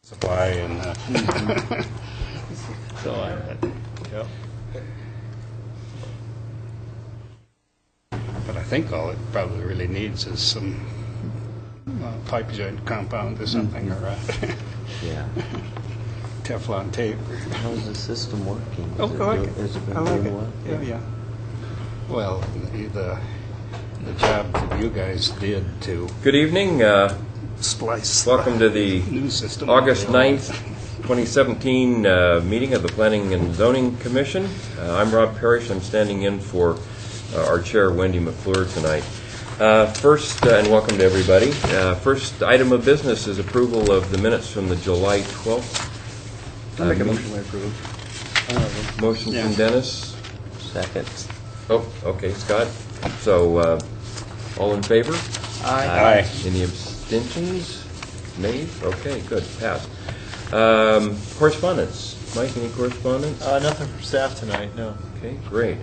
supply and so on. Yep. But I think all it probably really needs is some pipe joint compound or something, or Yeah. Teflon tape. How's the system working? Oh, I like it. Has it been I like doing it. well? Yeah. Well, the job that you guys did to Good evening. splice. Welcome to the New system. August 9th, 2017 meeting of the Planning and Zoning Commission. I'm Rob Parrish. I'm standing in for our chair, Wendy McClure, tonight. First, and welcome to everybody. First item of business is approval of the minutes from the July 12th. I make a motion to approve. Motion from Dennis. Second. Oh, okay, Scott. So, all in favor? Aye. Any abstentions? Nays? Okay, good. Passed. Correspondence. Mike, any correspondence? Nothing from staff tonight, no. Okay, great.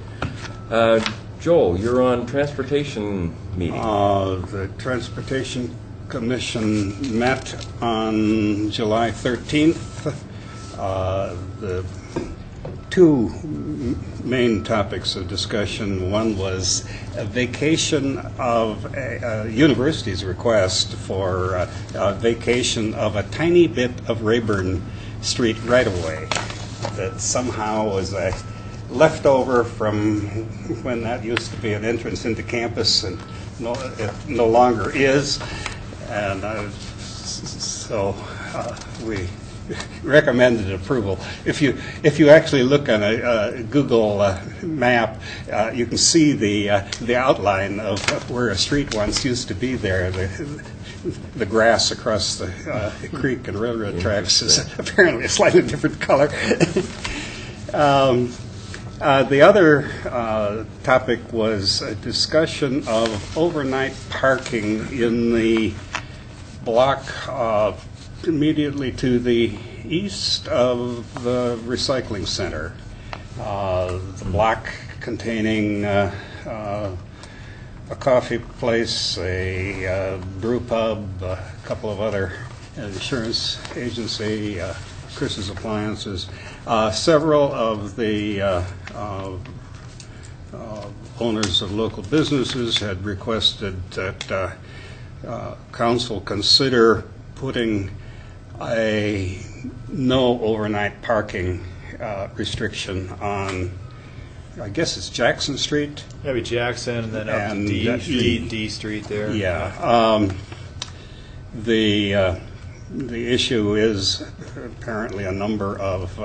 Joel, you're on transportation meeting. The Transportation Commission met on July 13th. The two main topics of discussion. One was a vacation of a university's request for a vacation of a tiny bit of Rayburn Street right-of-way that somehow was a leftover from when that used to be an entrance into campus, and it no longer is. And so we recommended approval. If you actually look on a Google map, you can see the outline of where a street once used to be there. The grass across the creek and railroad tracks is apparently a slightly different color. The other topic was a discussion of overnight parking in the block immediately to the east of the recycling center. The block containing a coffee place, a brew pub, a couple of other insurance agency, Chris's Appliances. Several of the owners of local businesses had requested that council consider putting a no overnight parking restriction on, I guess it's Jackson Street. Maybe Jackson, and then up And to D Street there. Yeah. The issue is apparently a number of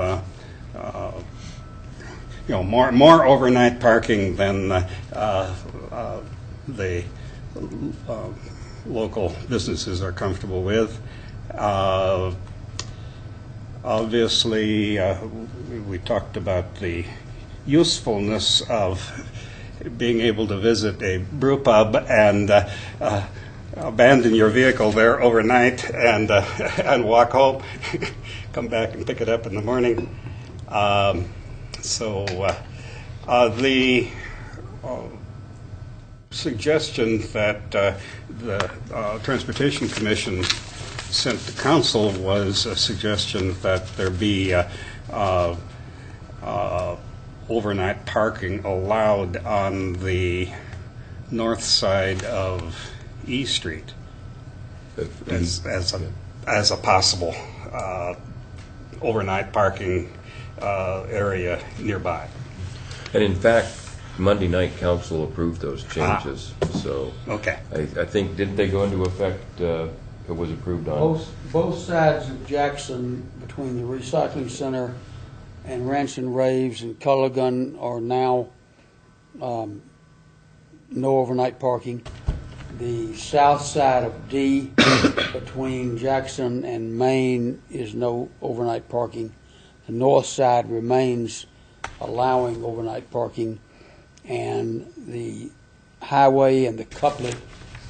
more overnight parking than the local businesses are comfortable with. Obviously, we talked about the usefulness of being able to visit a brew pub and abandon your vehicle there overnight and walk home, come back and pick it up in the morning. So the suggestion that the Transportation Commission sent to council was a suggestion that there be overnight parking allowed on the north side of E Street as a possible overnight parking area nearby. And in fact, Monday night council approved those changes. So Okay. I think, didn't they go into effect? It was approved on Both sides of Jackson, between the recycling center and Rants and Raves and Culligan, are now no overnight parking. The south side of D, between Jackson and Main, is no overnight parking. The north side remains allowing overnight parking, and the highway and the couplet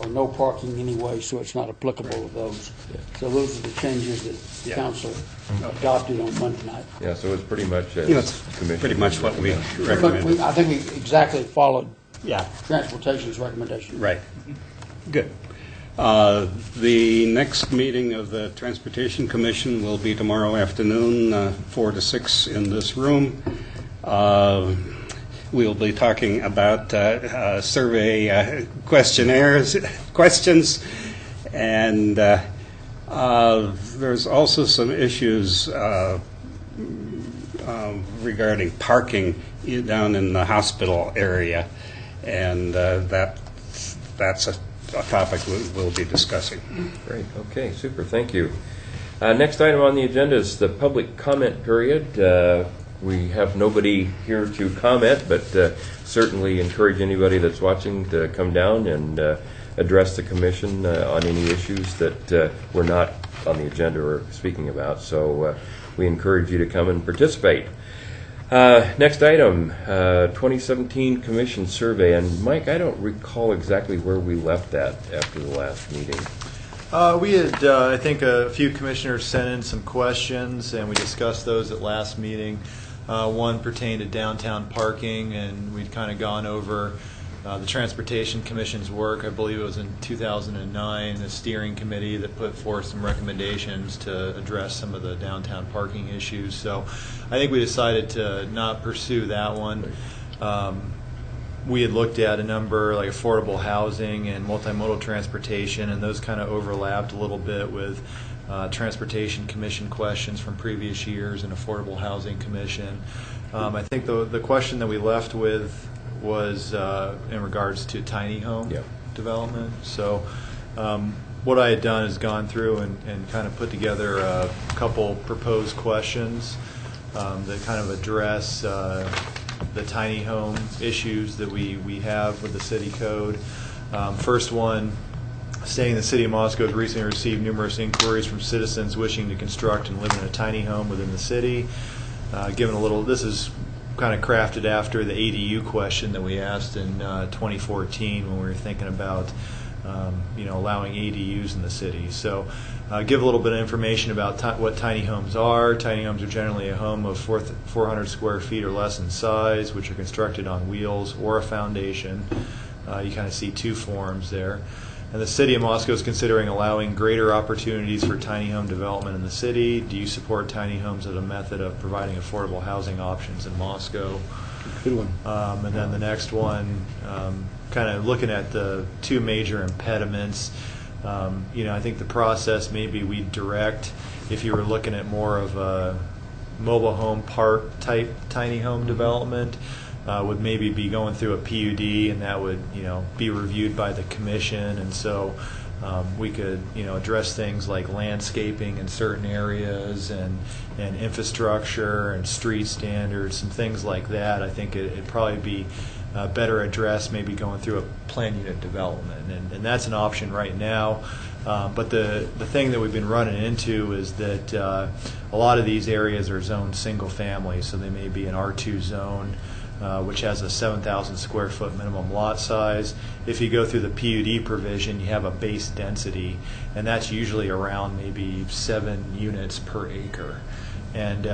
are no parking anyway, so it's not applicable to those. Yeah. So those are the changes that the council adopted on Monday night. Yeah, so it's pretty much as It's commission. pretty much what we But recommended. I think we exactly followed Yeah. Transportation's recommendation. Right. Good. The next meeting of the Transportation Commission will be tomorrow afternoon, 4 to 6 in this room. We'll be talking about survey questions, and there's also some issues regarding parking down in the hospital area, and that's a topic we'll be discussing. Great. Okay, super. Thank you. Next item on the agenda is the public comment period. We have nobody here to comment, but certainly encourage anybody that's watching to come down and address the commission on any issues that we're not on the agenda or speaking about. So we encourage you to come and participate. Next item, 2017 Commission Survey. And Mike, I don't recall exactly where we left that after the last meeting. We had, I think, a few commissioners sent in some questions, and we discussed those at last meeting. One pertained to downtown parking, and we'd kind of gone over the Transportation Commission's work. I believe it was in 2009, the steering committee that put forth some recommendations to address some of the downtown parking issues. So I think we decided to not pursue that one. We had looked at a number like affordable housing and multimodal transportation, and those kind of overlapped a little bit with Transportation Commission questions from previous years and Affordable Housing Commission. I think the question that we left with was in regards to tiny home development. So what I had done is gone through and kind of put together a couple proposed questions that kind of address the tiny home issues that we have with the city code. First one, stating the city of Moscow has recently received numerous inquiries from citizens wishing to construct and live in a tiny home within the city. Given a little, this is kind of crafted after the ADU question that we asked in 2014 when we were thinking about allowing ADUs in the city. So give a little bit of information about what tiny homes are. Tiny homes are generally a home of 400 square feet or less in size, which are constructed on wheels or a foundation. You kind of see two forms there. And the city of Moscow is considering allowing greater opportunities for tiny home development in the city. Do you support tiny homes as a method of providing affordable housing options in Moscow? Good one. And then the next one, kind of looking at the two major impediments. I think the process maybe we direct, if you were looking at more of a mobile home park type tiny home development, would maybe be going through a PUD, and that would be reviewed by the commission. And so we could address things like landscaping in certain areas and infrastructure and street standards and things like that. I think it'd probably be better addressed maybe going through a plan unit development, and that's an option right now. But the thing that we've been running into is that a lot of these areas are zoned single family, so they may be an R2 zone, which has a 7,000 square foot minimum lot size. If you go through the PUD provision, you have a base density, and that's usually around maybe 7 units per acre. And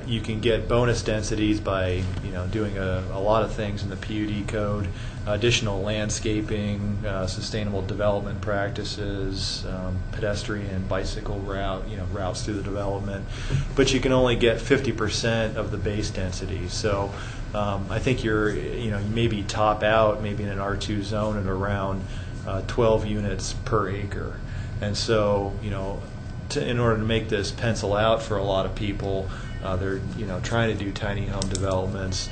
you can get bonus densities by doing a lot of things in the PUD code, additional landscaping, sustainable development practices, pedestrian bicycle routes through the development. But you can only get 50% of the base density. So I think you maybe top out maybe in an R2 zone at around 12 units per acre. And so in order to make this pencil out for a lot of people, they're trying to do tiny home developments.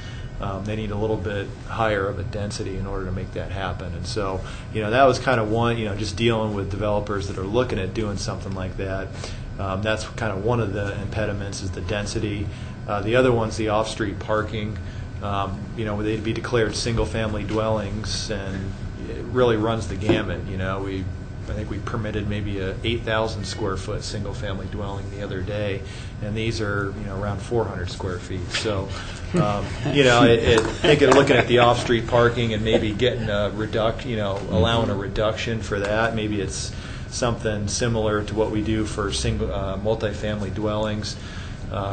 They need a little bit higher of a density in order to make that happen. And so that was kind of one, just dealing with developers that are looking at doing something like that. That's kind of one of the impediments is the density. The other one's the off-street parking. They'd be declared single-family dwellings, and it really runs the gamut. I think we permitted maybe a 8,000 square foot single family dwelling the other day, and these are around 400 square feet. So I think looking at the off street parking and maybe getting a allowing a reduction for that. Maybe it's something similar to what we do for single multifamily dwellings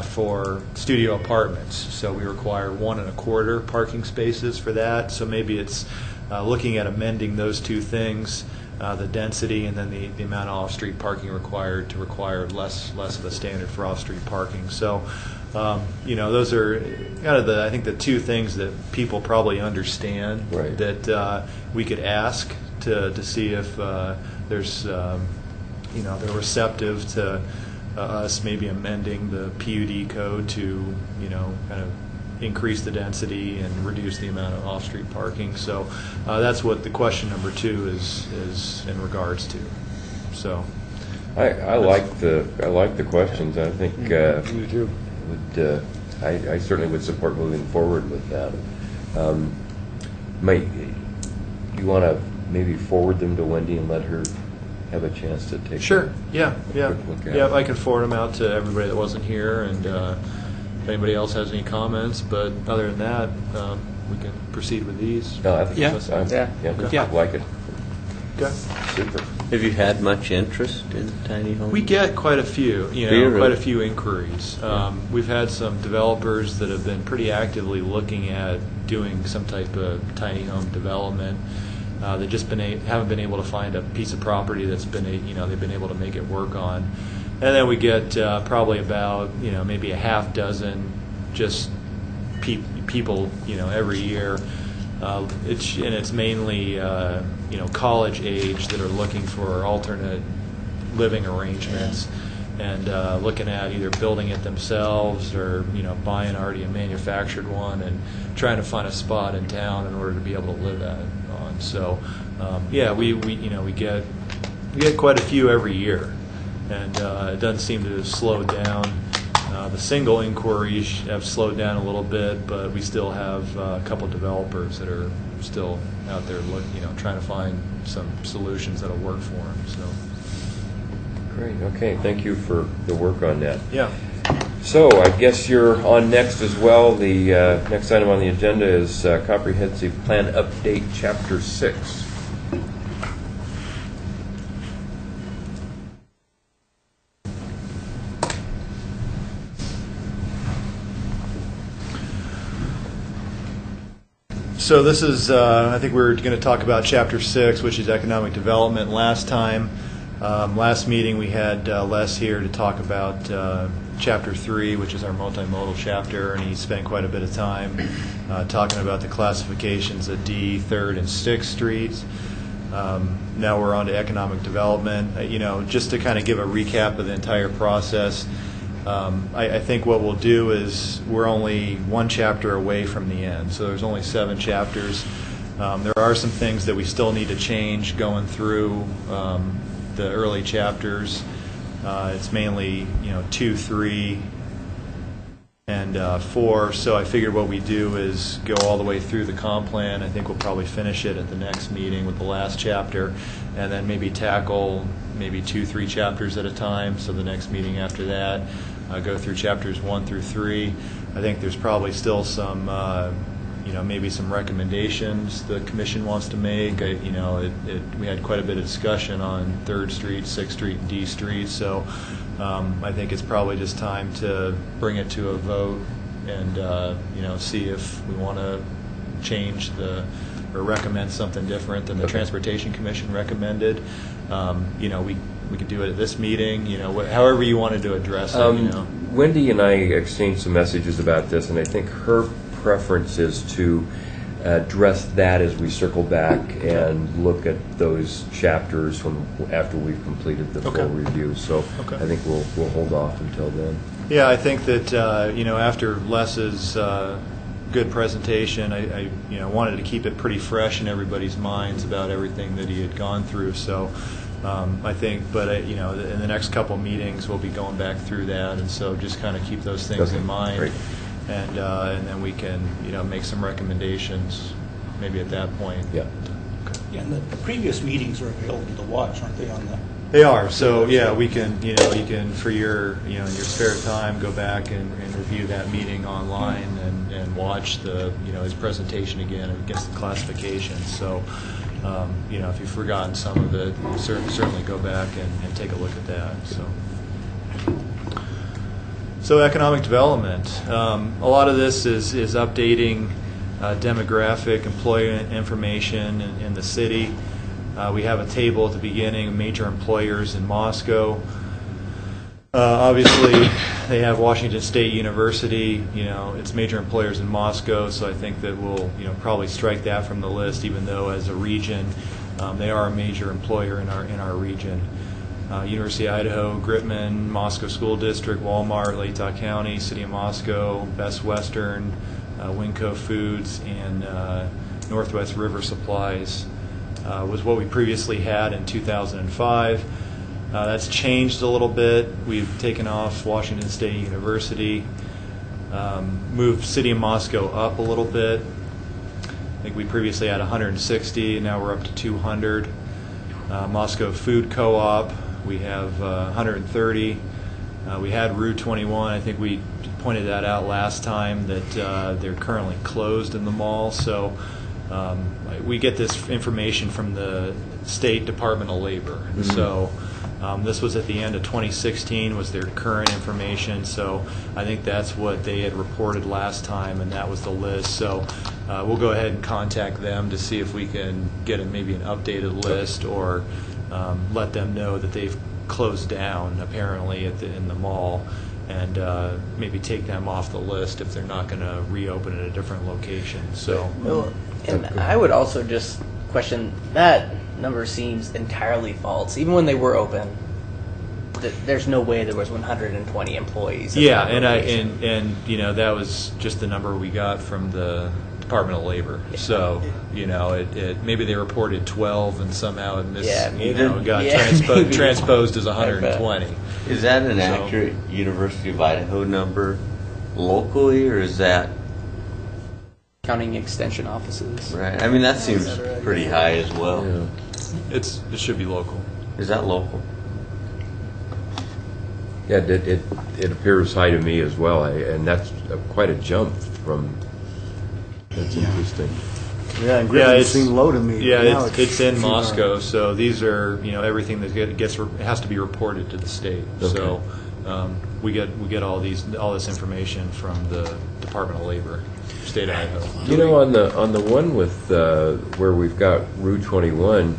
for studio apartments. So we require 1 1/4 parking spaces for that. So maybe it's looking at amending those two things. the density, and then the amount of off-street parking required to require less of a standard for off-street parking. So, those are kind of I think the two things that people probably understand Right. that we could ask to see if there's, they're receptive to us maybe amending the PUD code to, kind of increase the density and reduce the amount of off-street parking. So that's what the question number 2 is in regards to. So I like the questions. I think me too. I certainly would support moving forward with that. You want to maybe forward them to Wendy and let her have a chance to take Sure. a Yeah. quick look at Yeah. it. I can forward them out to everybody that wasn't here, and if anybody else has any comments. But other than that, we can proceed with these. No, I think Yeah. I like it. Okay. Super. Have you had much interest in tiny homes? We get quite a few, Do you really? quite a few inquiries. We've had some developers that have been pretty actively looking at doing some type of tiny home development. They've just haven't been able to find a piece of property that's been they've been able to make it work on. And then we get probably about maybe a half dozen just people every year. It's mainly college age that are looking for alternate living arrangements, and looking at either building it themselves or buying already a manufactured one and trying to find a spot in town in order to be able to live on. So we get quite a few every year, and it doesn't seem to slow down. The single inquiries have slowed down a little bit, but we still have a couple developers that are still out there trying to find some solutions that'll work for them. So. Great. Okay. Thank you for the work on that. Yeah. So I guess you're on next as well. The next item on the agenda is Comprehensive Plan Update, Chapter 6. So this is, I think we're going to talk about Chapter 6, which is economic development. Last meeting we had Les here to talk about Chapter 3, which is our multimodal chapter, and he spent quite a bit of time talking about the classifications at D, 3rd, and 6th Streets. Now we're on to economic development. Just to kind of give a recap of the entire process, I think what we'll do is we're only one chapter away from the end, so there's only 7 chapters. There are some things that we still need to change going through the early chapters. It's mainly 2, 3, and 4. So I figured what we do is go all the way through the comp plan. I think we'll probably finish it at the next meeting with the last chapter, and then maybe tackle maybe 2, 3 chapters at a time. So the next meeting after that, go through chapters 1 through 3. I think there's probably still some maybe some recommendations the commission wants to make. We had quite a bit of discussion on 3rd Street, 6th Street, and D Street, so I think it's probably just time to bring it to a vote and see if we want to change or recommend something different than the Transportation Commission recommended. We could do it at this meeting, however you wanted to address it. Wendy and I exchanged some messages about this, and I think her preference is to address that as we circle back and look at those chapters after we've completed the full review. So Okay. I think we'll hold off until then. Yeah, I think that after Les's good presentation, I wanted to keep it pretty fresh in everybody's minds about everything that he had gone through. So I think, but in the next couple meetings we'll be going back through that, and so just kind of keep those things in mind. Great. And then we can make some recommendations maybe at that point. Yeah. Yeah, and the previous meetings are available to watch, aren't they, on the... They are. So yeah, we can you can for your your spare time go back and review that meeting online and watch his presentation again against the classifications. So if you've forgotten some of it, certainly go back and take a look at that. So economic development. A lot of this is updating demographic, employment information in the city. We have a table at the beginning of major employers in Moscow. Obviously, they have Washington State University. It's major employers in Moscow, so I think that we'll, probably strike that from the list, even though as a region, they are a major employer in our region. University of Idaho, Gritman, Moscow School District, Walmart, Latah County, City of Moscow, Best Western, Winco Foods, and Northwest River Supplies was what we previously had in 2005. That's changed a little bit. We've taken off Washington State University, moved City of Moscow up a little bit. I think we previously had 160, and now we're up to 200. Moscow Food Co-op, we have 130. We had Route 21. I think we pointed that out last time that they're currently closed in the mall. So we get this information from the State Department of Labor. Mm-hmm. So this was at the end of 2016 was their current information. So I think that's what they had reported last time, and that was the list. So we'll go ahead and contact them to see if we can get maybe an updated list, or let them know that they've closed down apparently in the mall, and maybe take them off the list if they're not going to reopen at a different location. So, well, and I would also just question that number seems entirely false. Even when they were open, there's no way there was 120 employees. Yeah, and that was just the number we got from the Department of Labor. Yeah. So it maybe they reported 12 and somehow it got transposed as 120. Is that an accurate University of Idaho number locally, or is that counting extension offices? Right. I mean, that seems pretty high as well. Yeah. It should be local. Is that local? Yeah, it appears high to me as well, and that's quite a jump from. That's interesting. Yeah, and Griffin seemed low to me. Yeah, it's in Moscow, so these are everything that has to be reported to the state. Okay. So we get all this information from the Department of Labor, State of Idaho. On the one with where we've got Route 21,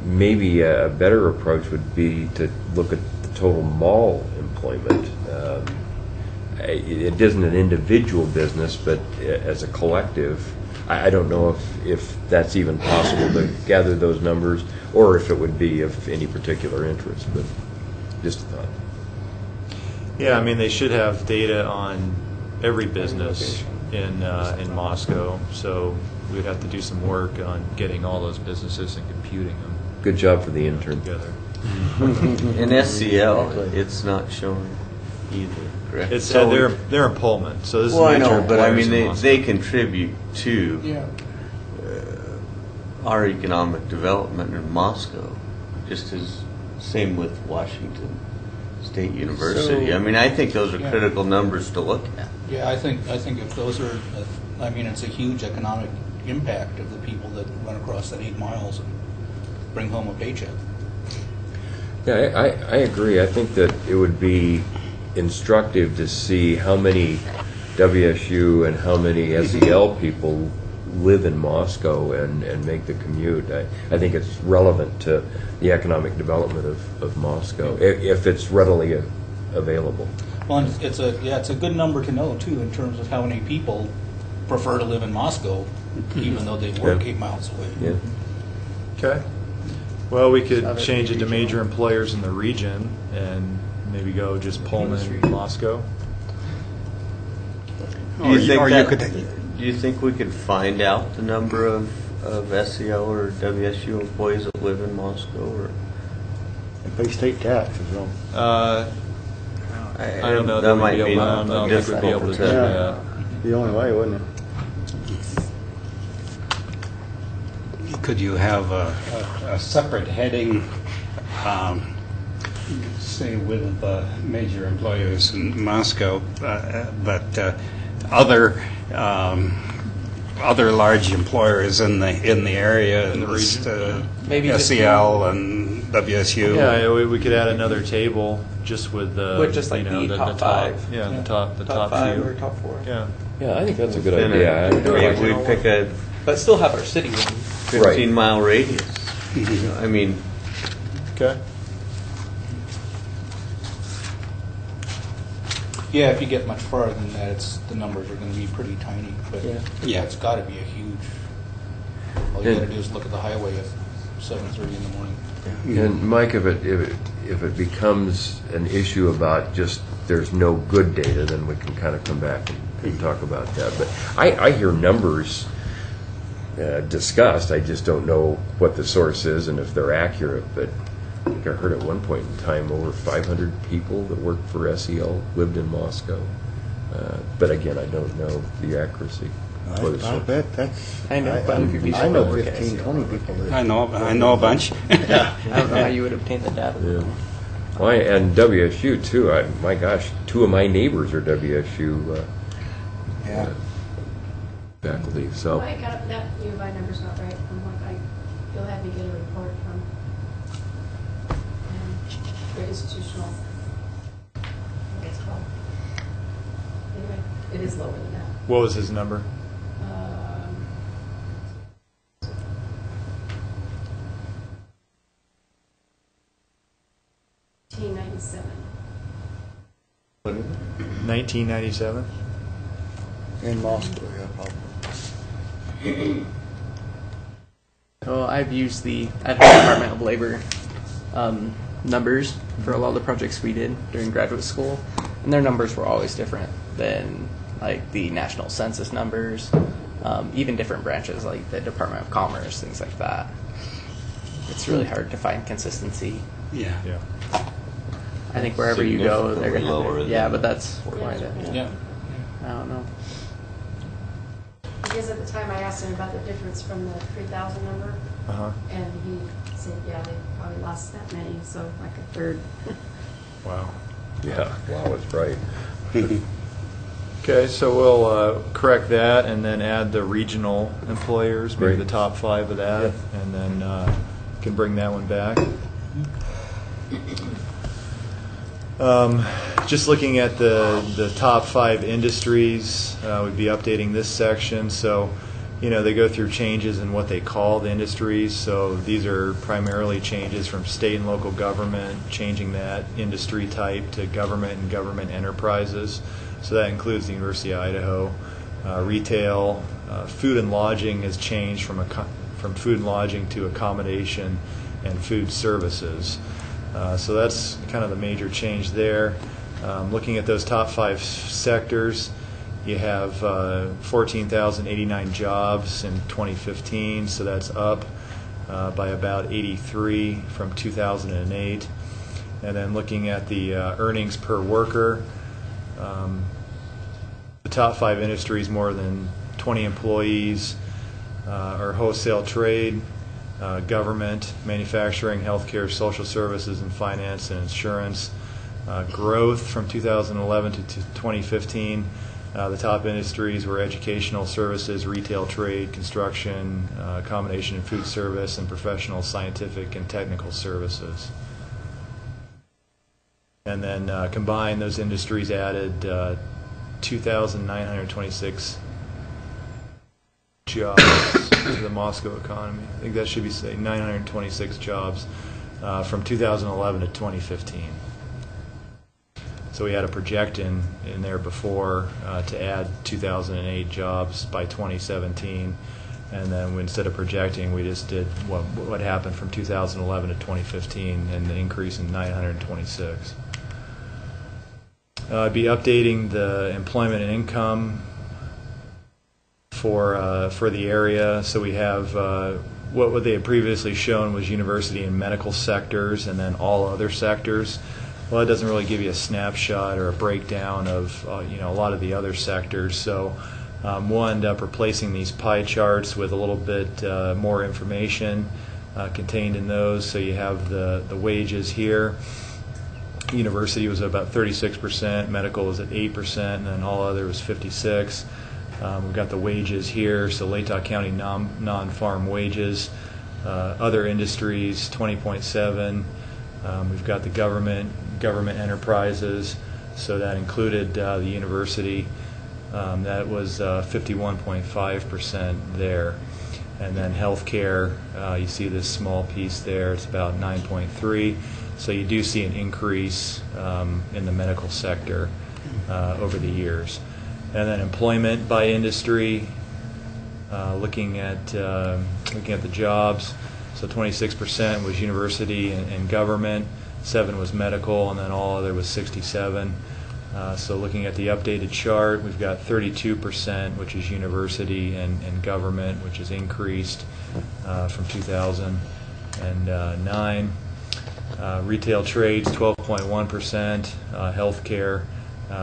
maybe a better approach would be to look at the total mall employment. It isn't an individual business, but as a collective. I don't know if that's even possible to gather those numbers, or if it would be of any particular interest, but just a thought. Yeah, I mean, they should have data on every business in Moscow, so we'd have to do some work on getting all those businesses and computing them. Good job for the intern. Together. In SCL, it's not showing either. Correct? It's they're in Pullman, so this is I major know, but I employers mean in Moscow. they contribute to our economic development in Moscow, just as same with Washington State University. I mean, I think those are critical numbers to look at. Yeah, I think if those are, I mean, it's a huge economic impact of the people that run across that 8 miles and bring home a paycheck. Yeah, I agree. I think that it would be instructive to see how many WSU and how many SEL people live in Moscow and make the commute. I think it's relevant to the economic development of Moscow if it's readily available. Well, and it's a good number to know too in terms of how many people prefer to live in Moscow, even though they work 8 miles away. Yeah. Okay. Well, we could change it to major employers in the region and maybe go just Pullman, Moscow. Do you think we could find out the number of SEL or WSU employees that live in Moscow? Or? And pay state taxes, though. I don't know. That might be I don't think we'd be able to do that. The only way, wouldn't it? Could you have a separate heading, say with major employers in Moscow, but other large employers in the area, in the region? Maybe SEL and WSU? Yeah, we could add another table just with the just like the top 5. Yeah, the top top 5 few. or top 4. Yeah. Yeah, I think that's a good idea. We'd pick a But still have our city one. 15-mile radius. I mean, Okay. Yeah, if you get much farther than that, the numbers are going to be pretty tiny. But Yeah. it's got to be a huge. All you got to do is look at the highway at 7:30 in the morning. And Mike, if it becomes an issue about just there's no good data, then we can kind of come back and talk about that. But I hear numbers discussed. I just don't know what the source is and if they're accurate. But I think I heard at one point in time over 500 people that worked for SEL lived in Moscow. But again, I don't know the accuracy. I bet that's. I know quite a few people I know that work at 15, SEL. 20 people that. I know a bunch. I don't know how you would obtain the data. Yeah. Well, and WSU too. My gosh, two of my neighbors are WSU Yeah. faculty. So I got that U of I number's not right. You'll have me get a report from your institutional, what it's called. Anyway, it is lower than that. What was his number? 1997. 1997. In Moscow, yeah, probably. So I've used the Department of Labor numbers for a lot of the projects we did during graduate school, and their numbers were always different than like the national census numbers, even different branches like the Department of Commerce, things like that. It's really hard to find consistency. Yeah. Yeah. I think wherever you go, they're Significantly going lower to. Yeah, than but that's Yeah. quite a. Yeah. I don't know. Because at the time I asked him about the difference from the 3,000 number, Uh-huh. and he said, yeah, they probably lost that many, so like a third. Wow. yeah, wow, it's right. Okay, so we'll correct that and then add the regional employers, maybe Great. the top 5 of that, and then can bring that one back. Just looking at the top 5 industries, we'd be updating this section. So, they go through changes in what they call the industries. So these are primarily changes from state and local government, changing that industry type to government and government enterprises. So that includes the University of Idaho. Retail, food and lodging has changed from food and lodging to accommodation and food services. So that's kind of the major change there. Looking at those top 5 sectors, you have 14,089 jobs in 2015, so that's up by about 83 from 2008. And then looking at the earnings per worker, the top 5 industries, more than 20 employees, are wholesale trade, government, manufacturing, healthcare, social services, and finance and insurance. Growth from 2011 to 2015, the top industries were educational services, retail trade, construction, accommodation and food service, and professional, scientific, and technical services. And then combined, those industries added 2,926 jobs to the Moscow economy. I think that should be 926 jobs from 2011 to 2015. So we had a project in there before to add 2,008 jobs by 2017, and then instead of projecting, we just did what happened from 2011 to 2015, and the increase in 926. I'd be updating the employment and income for the area. So we have what they had previously shown was university and medical sectors, and then all other sectors. Well, it doesn't really give you a snapshot or a breakdown of a lot of the other sectors. So we'll end up replacing these pie charts with a little bit more information contained in those. So you have the wages here. University was about 36%, medical was at 8%, and then all other was 56%. We've got the wages here, so Latah County non-farm wages. Other industries, 20.7. We've got the government enterprises, so that included the university. That was 51.5% there. And then healthcare, you see this small piece there, it's about 9.3. So you do see an increase in the medical sector over the years. And then employment by industry, looking at the jobs. So 26% was university and government, 7 was medical, and then all other was 67. So looking at the updated chart, we've got 32%, which is university and government, which has increased from 2009. Retail trades, 12.1%. Healthcare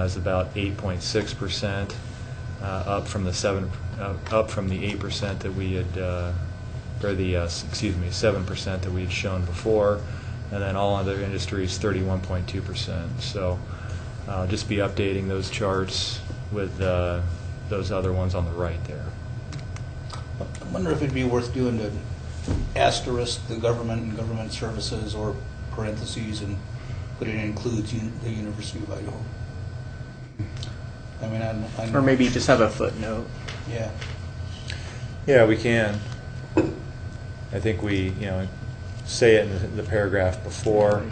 is about 8.6%, up from the 8% that we had, or the 7% that we had shown before, and then all other industries 31.2%. So I'll just be updating those charts with those other ones on the right there. I wonder if it'd be worth doing to asterisk the government and government services, or parentheses, and put it includes the University of Idaho. I mean, Or maybe just have a footnote. Yeah. Yeah, we can. I think we, say it in the paragraph before.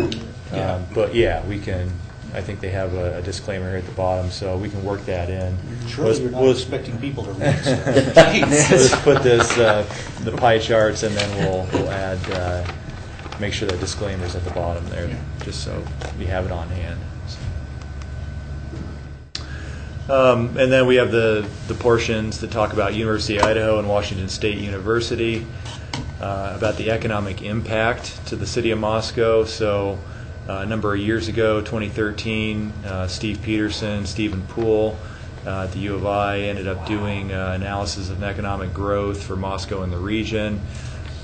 Yeah. But yeah, we can. I think they have a disclaimer here at the bottom, so we can work that in. Surely you're not expecting people to read stuff. We'll just put this, the pie charts, and then we'll add, make sure that disclaimer's at the bottom there, just so we have it on hand. And then we have the portions that talk about University of Idaho and Washington State University, about the economic impact to the city of Moscow. So a number of years ago, 2013, Steve Peterson, Stephen Poole at the U of I ended up doing analysis of economic growth for Moscow and the region.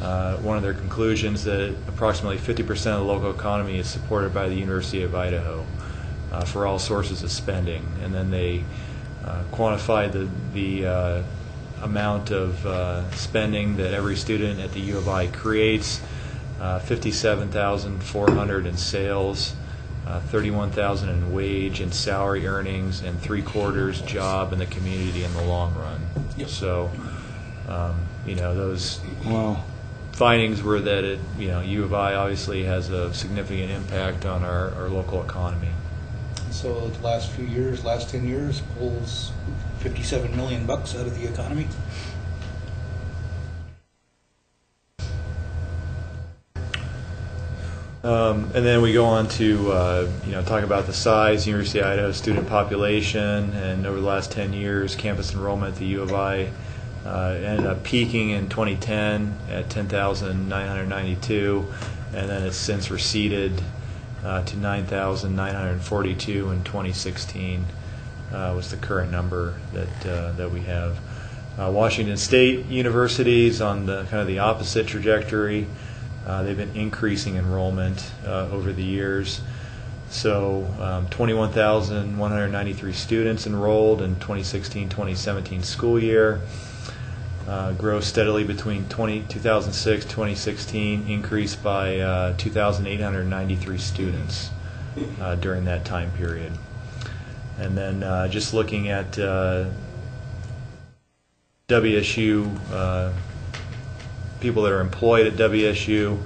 One of their conclusions that approximately 50% of the local economy is supported by the University of Idaho for all sources of spending. And then they quantified the amount of spending that every student at the U of I creates. 57,400 in sales, 31,000 in wage and salary earnings, and 3/4 job in the community in the long run. Yep. So, those findings were that U of I obviously has a significant impact on our local economy. So the last 10 years, pulls $57 million out of the economy. And then we go on to talk about the size, University of Idaho student population, and over the last 10 years, campus enrollment at the U of I ended up peaking in 2010 at 10,992, and then it's since receded to 9,942 in 2016 was the current number that we have. Washington State University is on the kind of the opposite trajectory. They've been increasing enrollment over the years. So 21,193 students enrolled in 2016-2017 school year. Grow steadily between 2006 2016, increased by 2,893 students during that time period. And then just looking at WSU, people that are employed at WSU,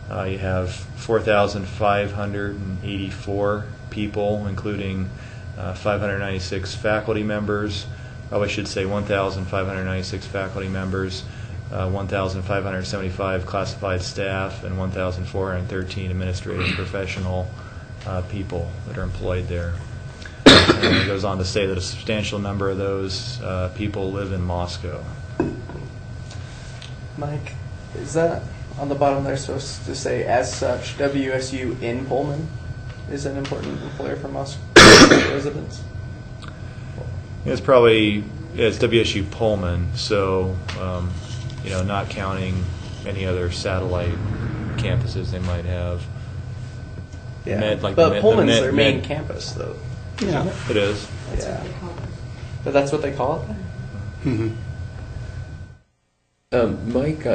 you have 4,584 people, including 596 faculty members. Probably should say 1,596 faculty members, 1,575 classified staff, and 1,413 administrative professional people that are employed there. And it goes on to say that a substantial number of those people live in Moscow. Mike, is that on the bottom there supposed to say, as such, WSU in Pullman is an important employer for Moscow residents? It's probably, it's WSU Pullman, so, not counting any other satellite campuses they might have. Yeah, but Pullman's their main campus, though. Yeah. It is. That's Yeah. what they call it. But that's what they call it? Mike,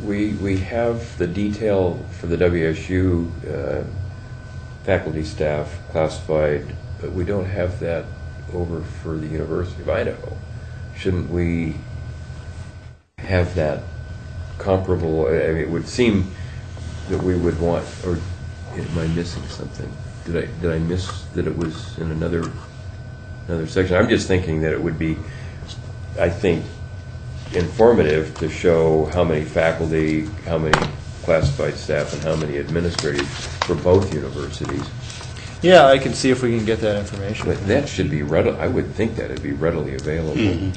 we have the detail for the WSU faculty staff classified, but we don't have that over for the University of Idaho. Shouldn't we have that comparable, I mean, it would seem that we would want, or am I missing something? Did I miss that it was in another section? I'm just thinking that it would be, I think, informative to show how many faculty, how many classified staff, and how many administrators for both universities. Yeah, I can see if we can get that information. But that should be I would think that it'd be readily available. We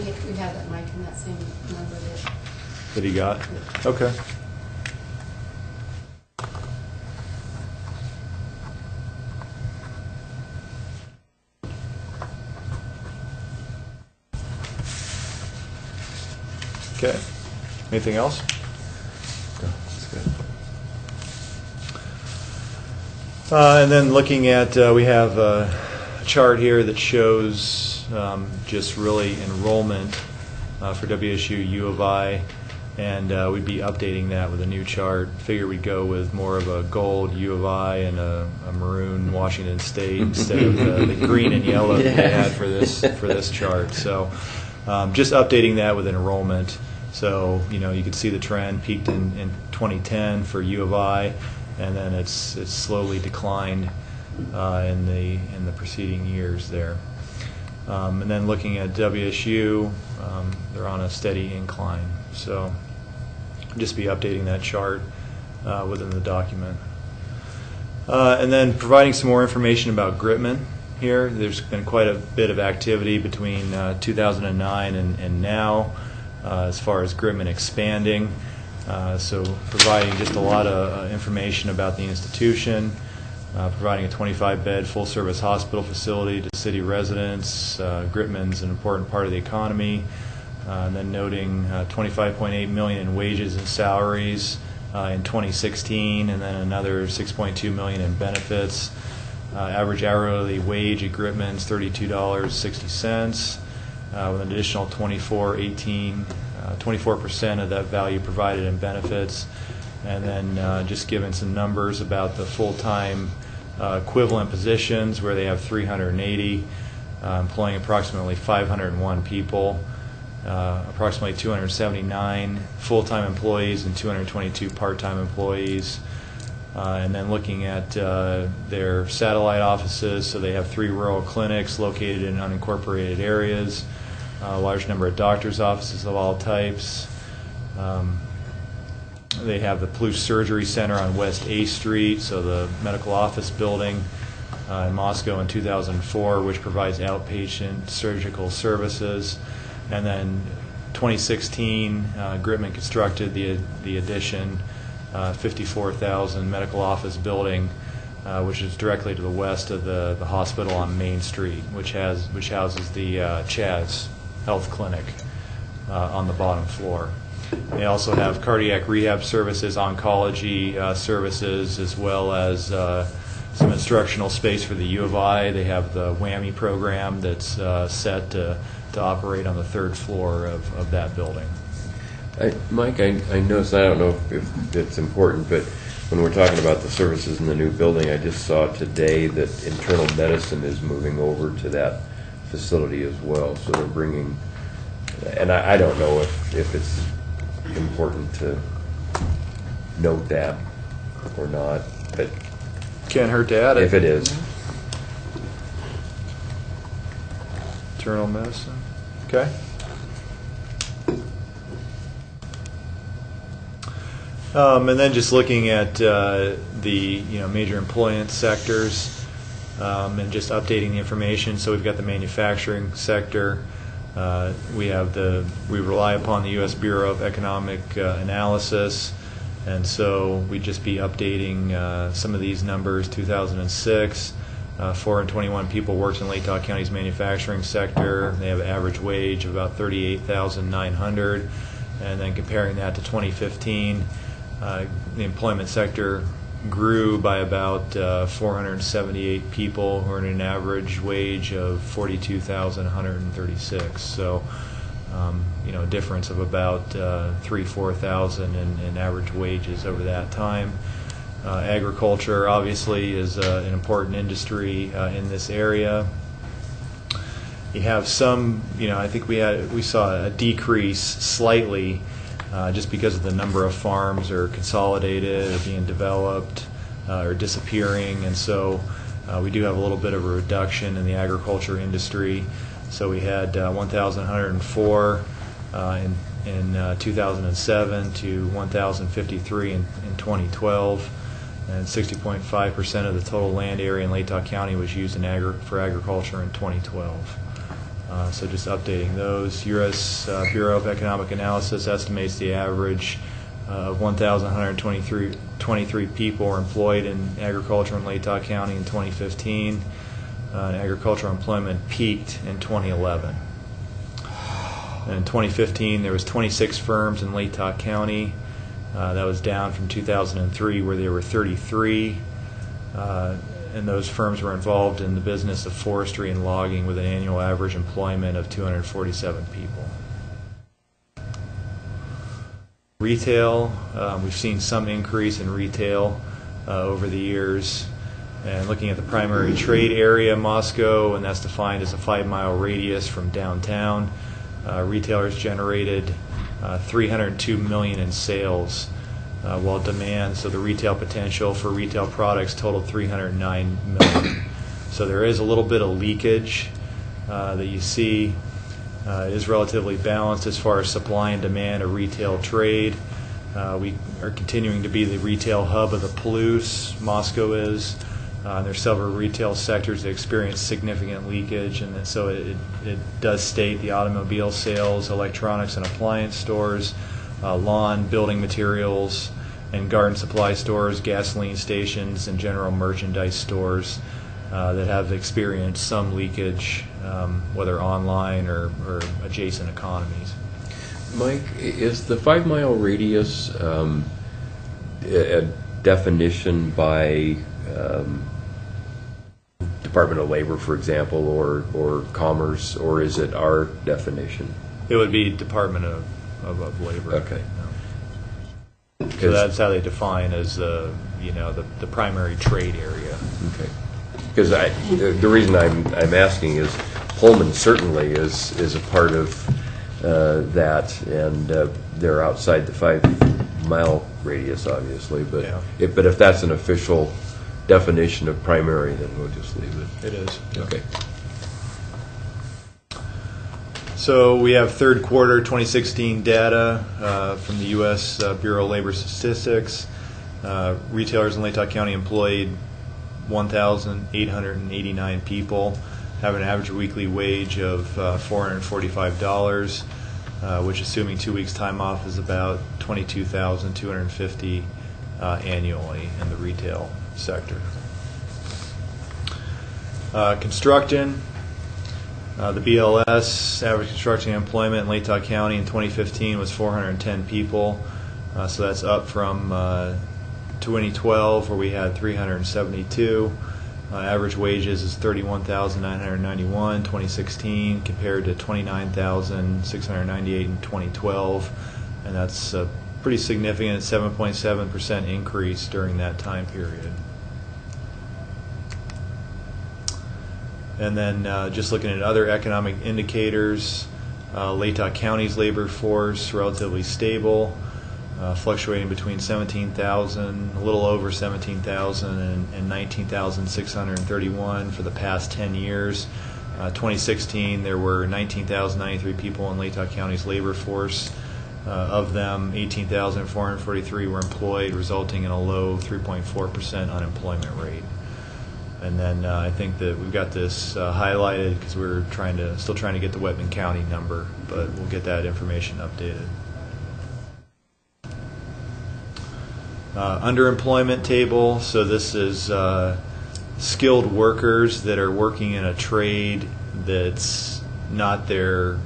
have that, Mike, in that same number there. That he got? Okay. Okay. Anything else? That's good. And then looking at, we have a chart here that shows just really enrollment for WSU U of I, and we'd be updating that with a new chart. Figure we'd go with more of a gold U of I and a maroon Washington State instead of the green and yellow that they had for this chart. So just updating that with enrollment. So you can see the trend peaked in 2010 for U of I, and then it's slowly declined in the preceding years there. And then looking at WSU, they're on a steady incline. So just be updating that chart within the document. And then providing some more information about Gritman here. There's been quite a bit of activity between 2009 and now as far as Gritman expanding. So providing just a lot of information about the institution, providing a 25-bed full-service hospital facility to city residents. Gritman's an important part of the economy. And then noting $25.8 million in wages and salaries in 2016, and then another $6.2 million in benefits. Average hourly wage at Gritman's $32.60, with an additional 24% of that value provided in benefits. And then just giving some numbers about the full-time equivalent positions, where they have 380, employing approximately 501 people. Approximately 279 full-time employees and 222 part-time employees. And then looking at their satellite offices, so they have 3 rural clinics located in unincorporated areas, a large number of doctors' offices of all types. They have the Palouse Surgery Center on West A Street, so the medical office building in Moscow in 2004, which provides outpatient surgical services. And then 2016, Gritman constructed the addition, 54,000 medical office building, which is directly to the west of the hospital on Main Street, which houses the Chaz Health Clinic on the bottom floor. They also have cardiac rehab services, oncology services, as well as some instructional space for the U of I. They have the WWAMI program that's set to operate on the 3rd floor of that building. Mike, I noticed, I don't know if it's important, but when we're talking about the services in the new building, I just saw today that internal medicine is moving over to that facility as well. So they're bringing, and I don't know if it's important to note that or not, but Can't hurt to add it. if it is. Internal medicine. Okay. And then just looking at the major employment sectors and just updating the information. So we've got the manufacturing sector. We rely upon the U.S. Bureau of Economic Analysis, and so we'd just be updating some of these numbers. 2006. 421 people worked in Lake Tahoe County's manufacturing sector. They have an average wage of about $38,900, and then comparing that to 2015, the employment sector grew by about 478 people who earn an average wage of $42,136. So, a difference of about 4,000 in average wages over that time. Agriculture obviously is an important industry in this area. You have some, I think we saw a decrease slightly just because of the number of farms are consolidated or being developed or disappearing, and so we do have a little bit of a reduction in the agriculture industry. So we had 1,104 in 2007 to 1,053 in 2012, and 60.5% of the total land area in Latah County was used for agriculture in 2012. So just updating those. U.S. Bureau of Economic Analysis estimates the average of 1,123 people were employed in agriculture in Latah County in 2015. Agricultural employment peaked in 2011. And in 2015, there was 26 firms in Latah County. That was down from 2003, where there were 33. And those firms were involved in the business of forestry and logging with an annual average employment of 247 people. Retail, we've seen some increase in retail over the years. And looking at the primary trade area, Moscow, and that's defined as a 5-mile radius from downtown, retailers generated $302 million in sales, while demand, so the retail potential for retail products totaled $309 million. So there is a little bit of leakage that you see. It is relatively balanced as far as supply and demand of retail trade. We are continuing to be the retail hub of the Palouse, Moscow is. There's several retail sectors that experience significant leakage, and so it does state the automobile sales, electronics and appliance stores, lawn, building materials, and garden supply stores, gasoline stations, and general merchandise stores that have experienced some leakage, whether online or adjacent economies. Mike, is the 5-mile radius a definition by Department of Labor, for example, or Commerce, or is it our definition? It would be Department of Labor. Okay. So that's how they define as the primary trade area. Okay. Because the reason I'm asking is Pullman certainly is a part of that, and they're outside the 5-mile radius, obviously. But Yeah. But if that's an official definition of primary, then we'll just leave it. It is. Okay. So we have third quarter 2016 data from the U.S. Bureau of Labor Statistics. Retailers in Latah County employed 1,889 people, have an average weekly wage of $445, which, assuming 2 weeks time off, is about $22,250 annually in the retail sector. Construction. The BLS, average construction employment in Latah County in 2015 was 410 people. So that's up from 2012, where we had 372. Average wages is $31,991 2016 compared to $29,698 in 2012. And that's a pretty significant 7.7% increase during that time period. And then just looking at other economic indicators, Latah County's labor force relatively stable, fluctuating between 17,000, a little over 17,000, and 19,631 for the past 10 years. 2016, there were 19,093 people in Latah County's labor force. Of them, 18,443 were employed, resulting in a low 3.4% unemployment rate. And then I think that we've got this highlighted because we're still trying to get the Whitman County number, but we'll get that information updated. Underemployment table. So this is skilled workers that are working in a trade that's not their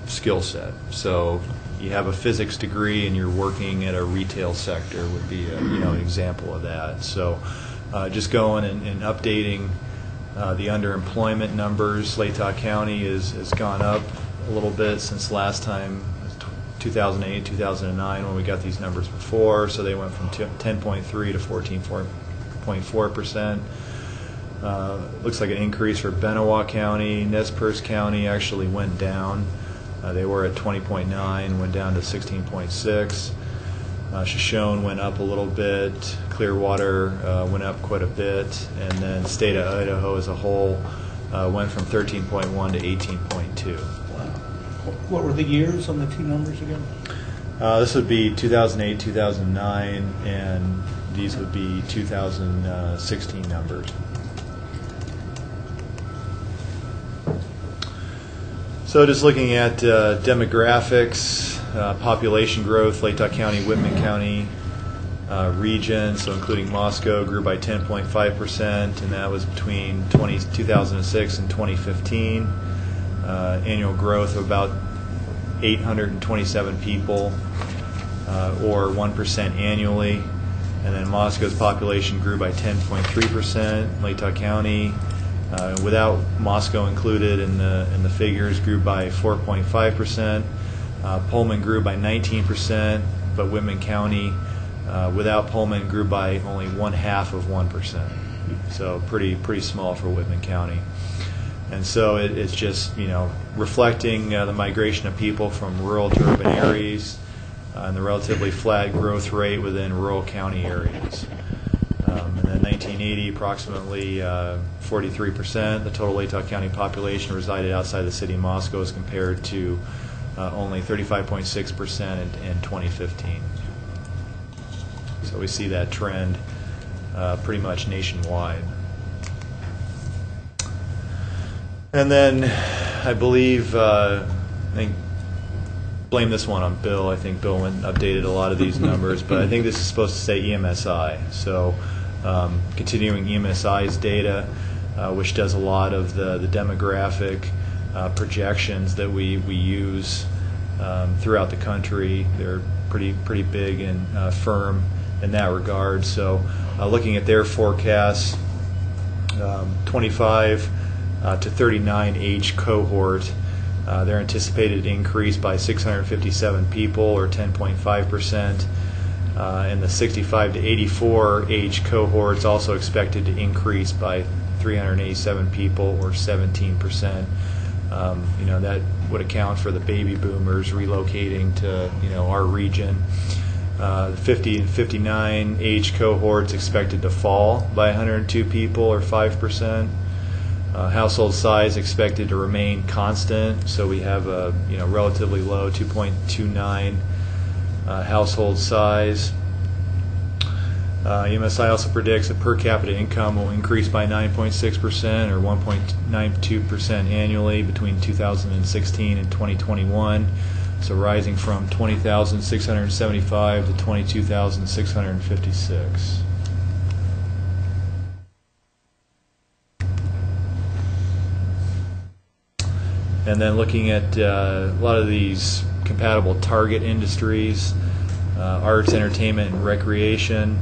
skill set. So you have a physics degree and you're working at a retail sector would be an example of that. So just going and updating the underemployment numbers. Latah County has gone up a little bit since last time, 2008, 2009, when we got these numbers before. So they went from 10.3 to 14.4%. Looks like an increase for Benewah County. Nez Perce County actually went down They were at 20.9, went down to 16.6. Shoshone went up a little bit. Clearwater went up quite a bit. And then the state of Idaho as a whole went from 13.1 to 18.2. What were the years on the two numbers again? This would be 2008, 2009, and these would be 2016 numbers. So just looking at demographics, population growth, Latah County, Whitman County region, so including Moscow, grew by 10.5%, and that was between 2006 and 2015. Annual growth of about 827 people, or 1% annually. And then Moscow's population grew by 10.3%. Latah County, without Moscow included in the figures, grew by 4.5%. Pullman grew by 19%, but Whitman County, without Pullman, grew by only 0.5%. So pretty small for Whitman County. And so it's just, reflecting the migration of people from rural to urban areas and the relatively flat growth rate within rural county areas. And then 1980, approximately 43%, the total Latah County population resided outside the city of Moscow as compared to only 35.6% in 2015. So we see that trend pretty much nationwide. And then I believe, blame this one on Bill. I think Bill went and updated a lot of these numbers, but I think this is supposed to say EMSI. So continuing EMSI's data, which does a lot of the demographic projections that we use throughout the country. They're pretty big and firm in that regard. So looking at their forecasts, 25 to 39 age cohort, they're anticipated to increase by 657 people, or 10.5%. And the 65 to 84 age cohort is also expected to increase by 387 people, or 17%. That would account for the baby boomers relocating to our region. The 50 and 59 age cohorts expected to fall by 102 people, or 5%. Household size expected to remain constant, so we have a relatively low 2.29 household size. EMSI also predicts that per capita income will increase by 9.6%, or 1.92% annually between 2016 and 2021, so rising from 20,675 to 22,656. And then looking at a lot of these compatible target industries, arts, entertainment, and recreation.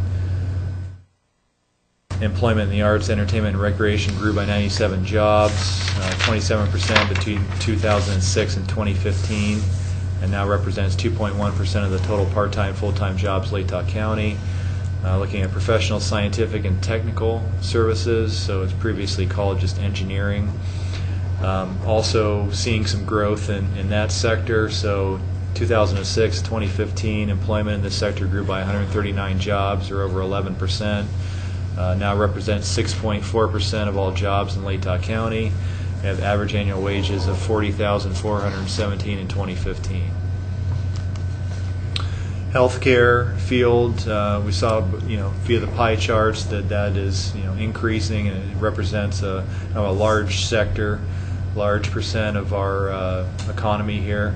Employment in the arts, entertainment, and recreation grew by 97 jobs, 27% between 2006 and 2015, and now represents 2.1% of the total part-time, full-time jobs in Latah County. Looking at professional, scientific, and technical services, so it's previously called just engineering. Also seeing some growth in that sector. So 2006 2015, employment in this sector grew by 139 jobs, or over 11%. Now represents 6.4% of all jobs in Latah County. We have average annual wages of $40,417 in 2015. Healthcare field, we saw via the pie charts that is increasing, and it represents a large sector, large percent of our economy here.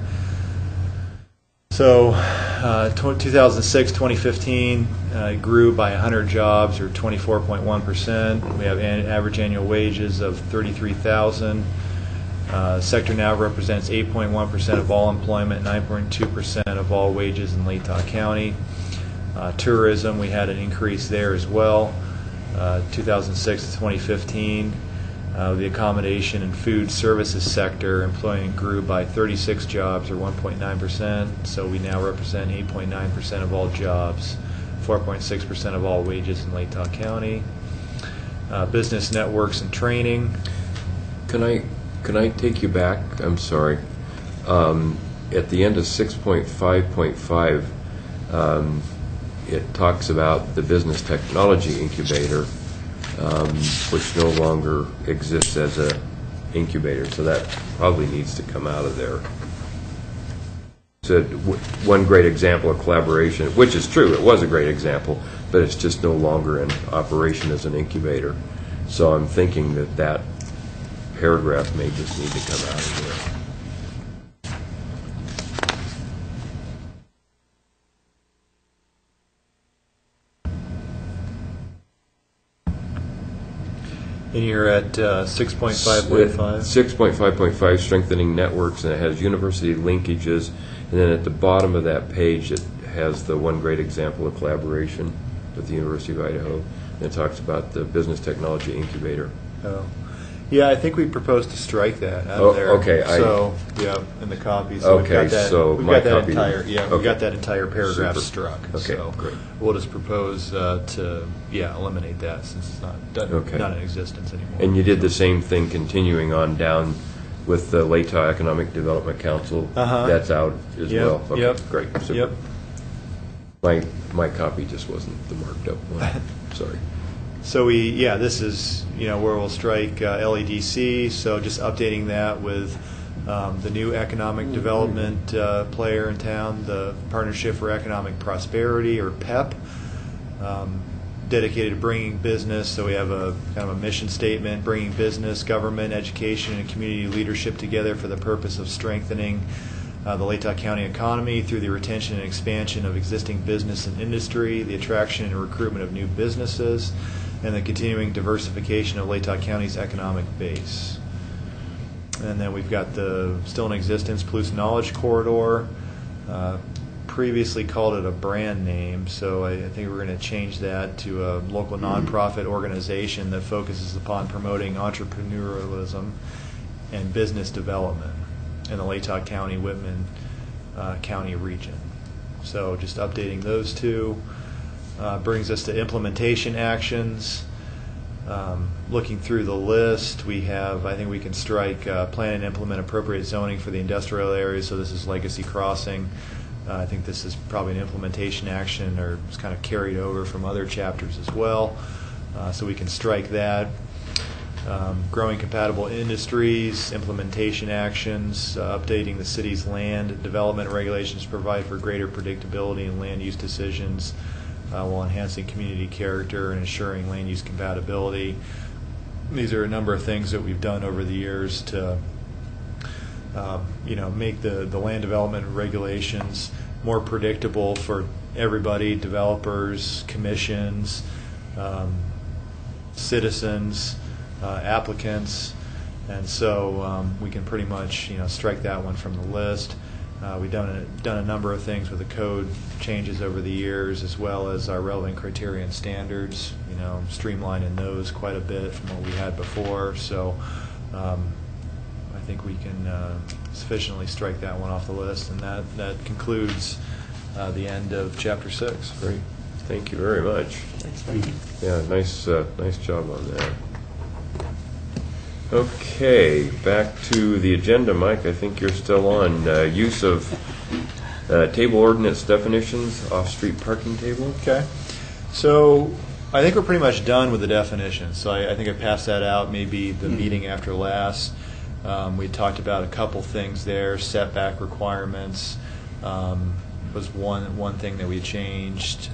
So 2006-2015 grew by 100 jobs, or 24.1%. We have average annual wages of $33,000. Sector now represents 8.1% of all employment, 9.2% of all wages in Latah County. Tourism, we had an increase there as well. 2006 to 2015. The accommodation and food services sector employment grew by 36 jobs, or 1.9%. So we now represent 8.9% of all jobs, 4.6% of all wages in Latah County. Business networks and training. Can I take you back? I'm sorry. At the end of 6.5.5, it talks about the business technology incubator, which no longer exists as a incubator, so that probably needs to come out of there. So one great example of collaboration, which is true, it was a great example, but it's just no longer in operation as an incubator. So I'm thinking that that paragraph may just need to come out of there. And you're at 6.5.5? 6.5.5, strengthening networks, and it has university linkages. And then at the bottom of that page, it has the one great example of collaboration with the University of Idaho. And it talks about the business technology incubator. Oh. Yeah, I think we proposed to strike that out Oh, of there. okay, So, yeah, in the copy. So we've Okay, got that, so we've my got that copy- entire, yeah, we've okay. got that entire paragraph Super. struck. Okay, So great. we'll just propose to, eliminate that since it's Okay. not in existence anymore. And you did the same thing continuing on down with the Latah Economic Development Council. Uh-huh. That's out as Yep, well. Okay, yep, great. Super. Yep. My copy just wasn't the marked up one. Sorry. So this is, where we'll strike LEDC, so just updating that with the new economic development player in town, the Partnership for Economic Prosperity, or PEP, dedicated to bringing business, so we have a kind of a mission statement, bringing business, government, education, and community leadership together for the purpose of strengthening the Latah County economy through the retention and expansion of existing business and industry, the attraction and recruitment of new businesses, and the continuing diversification of Latah County's economic base. And then we've got the still in existence Palouse Knowledge Corridor. Previously called it a brand name, so I think we're going to change that to a local nonprofit organization that focuses upon promoting entrepreneurialism and business development in the Latah County, Whitman County region. So just updating those two. Brings us to implementation actions. Looking through the list, I think we can strike plan and implement appropriate zoning for the industrial areas. So this is Legacy Crossing. I think this is probably an implementation action, or it's kind of carried over from other chapters as well. So we can strike that. Growing compatible industries, implementation actions, updating the city's land development regulations to provide for greater predictability in land use decisions, while enhancing community character and ensuring land use compatibility. These are a number of things that we've done over the years to make the land development regulations more predictable for everybody, developers, commissions, citizens, applicants, and so we can pretty much strike that one from the list. We've done a number of things with the code changes over the years, as well as our relevant criteria and standards, streamlining those quite a bit from what we had before. So I think we can sufficiently strike that one off the list, and that concludes the end of Chapter 6. Great. Thank you very much. Yeah, nice job on that. Okay, back to the agenda, Mike. I think you're still on. Use of table ordinance definitions, off-street parking table. Okay. So I think we're pretty much done with the definitions. So I think I passed that out maybe the meeting after last. We talked about a couple things there. Setback requirements was one thing that we changed.